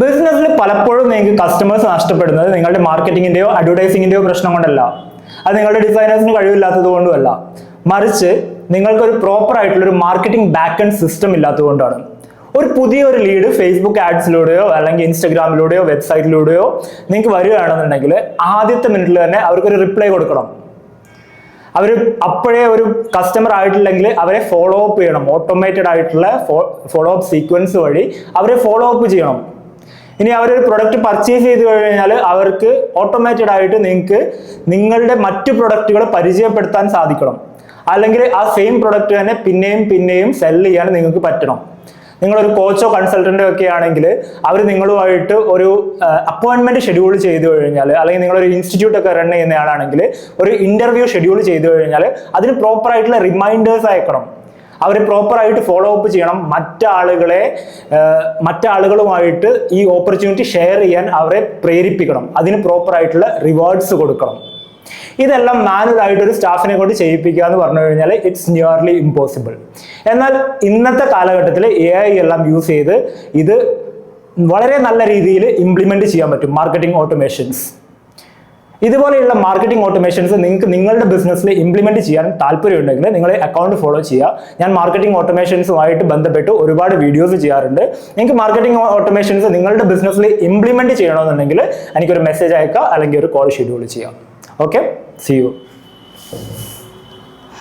ബിസിനസ്സിൽ പലപ്പോഴും നിങ്ങൾക്ക് കസ്റ്റമേഴ്സ് നഷ്ടപ്പെടുന്നത് നിങ്ങളുടെ മാർക്കറ്റിങ്ങിന്റെയോ അഡ്വർടൈസിങ്ങിന്റെയോ പ്രശ്നം കൊണ്ടല്ല, അത് നിങ്ങളുടെ ഡിസൈനേഴ്സിന് കഴിവില്ലാത്തത് കൊണ്ടുമല്ല, മറിച്ച് നിങ്ങൾക്കൊരു പ്രോപ്പർ ആയിട്ടുള്ള ഒരു മാർക്കറ്റിംഗ് ബാക്ക് എൻഡ് സിസ്റ്റം ഇല്ലാത്തതുകൊണ്ടാണ്. ഒരു പുതിയൊരു ലീഡ് ഫേസ്ബുക്ക് ആഡ്സിലൂടെയോ അല്ലെങ്കിൽ ഇൻസ്റ്റഗ്രാമിലൂടെയോ വെബ്സൈറ്റിലൂടെയോ നിങ്ങൾക്ക് വരികയാണെന്നുണ്ടെങ്കിൽ ആദ്യത്തെ മിനിറ്റിൽ തന്നെ അവർക്കൊരു റിപ്ലൈ കൊടുക്കണം. അവർ അപ്പോഴേ ഒരു കസ്റ്റമർ ആയിട്ടില്ലെങ്കിൽ അവരെ ഫോളോ അപ്പ് ചെയ്യണം. ഓട്ടോമേറ്റഡ് ആയിട്ടുള്ള ഫോളോ അപ്പ് സീക്വൻസ് വഴി അവരെ ഫോളോ അപ്പ് ചെയ്യണം. ഇനി അവരൊരു പ്രൊഡക്റ്റ് പർച്ചേസ് ചെയ്ത് കഴിഞ്ഞാൽ അവർക്ക് ഓട്ടോമേറ്റഡ് ആയിട്ട് നിങ്ങൾക്ക് നിങ്ങളുടെ മറ്റു പ്രൊഡക്റ്റുകൾ പരിചയപ്പെടുത്താൻ സാധിക്കണം. അല്ലെങ്കിൽ ആ സെയിം പ്രൊഡക്റ്റ് തന്നെ പിന്നെയും പിന്നെയും സെല് ചെയ്യാൻ നിങ്ങൾക്ക് പറ്റണം. നിങ്ങളൊരു കോച്ചോ കൺസൾട്ടന്റോ ഒക്കെ ആണെങ്കിൽ അവർ നിങ്ങളുമായിട്ട് ഒരു അപ്പോയിന്റ്മെന്റ് ഷെഡ്യൂൾ ചെയ്തു കഴിഞ്ഞാൽ, അല്ലെങ്കിൽ നിങ്ങളൊരു ഇൻസ്റ്റിറ്റ്യൂട്ട് ഒക്കെ റൺ ചെയ്യുന്നയാളാണെങ്കിൽ ഒരു ഇന്റർവ്യൂ ഷെഡ്യൂൾ ചെയ്തു കഴിഞ്ഞാൽ അതിന് പ്രോപ്പർ ആയിട്ടുള്ള റിമൈൻഡേഴ്സ് അയക്കണം. അവർ പ്രോപ്പറായിട്ട് ഫോളോ അപ്പ് ചെയ്യണം. മറ്റാളുകളുമായിട്ട് ഈ ഓപ്പർച്യൂണിറ്റി ഷെയർ ചെയ്യാൻ അവരെ പ്രേരിപ്പിക്കണം. അതിന് പ്രോപ്പർ ആയിട്ടുള്ള റിവാർഡ്സ് കൊടുക്കണം. ഇതെല്ലാം മാനുവൽ ആയിട്ട് ഒരു സ്റ്റാഫിനെ കൊണ്ട് ചെയ്യിപ്പിക്കുക എന്ന് പറഞ്ഞു കഴിഞ്ഞാൽ ഇറ്റ്സ് നിയർലി ഇമ്പോസിബിൾ. എന്നാൽ ഇന്നത്തെ കാലഘട്ടത്തിൽ AI എല്ലാം യൂസ് ചെയ്ത് ഇത് വളരെ നല്ല രീതിയിൽ ഇംപ്ലിമെന്റ് ചെയ്യാൻ പറ്റും. മാർക്കറ്റിംഗ് ഓട്ടോമേഷൻസ്, ഇതുപോലെയുള്ള മാർക്കറ്റിംഗ് ഓട്ടോമേഷൻസ് നിങ്ങൾക്ക് നിങ്ങളുടെ ബിസിനസ്സിൽ ഇംപ്ലിമെന്റ് ചെയ്യാൻ താല്പര്യമുണ്ടെങ്കിൽ നിങ്ങൾ അക്കൗണ്ട് ഫോളോ ചെയ്യുക. ഞാൻ മാർക്കറ്റിംഗ് ഓട്ടോമേഷൻസുമായിട്ട് ബന്ധപ്പെട്ട് ഒരുപാട് വീഡിയോസ് ചെയ്യാറുണ്ട്. നിങ്ങൾക്ക് മാർക്കറ്റിംഗ് ഓട്ടോമേഷൻസ് നിങ്ങളുടെ ബിസിനസ്സിൽ ഇംപ്ലിമെന്റ് ചെയ്യണമെന്നുണ്ടെങ്കിൽ എനിക്കൊരു മെസ്സേജ് അയക്കുക, അല്ലെങ്കിൽ ഒരു കോൾ ഷെഡ്യൂൾ ചെയ്യാം. Okay, see U.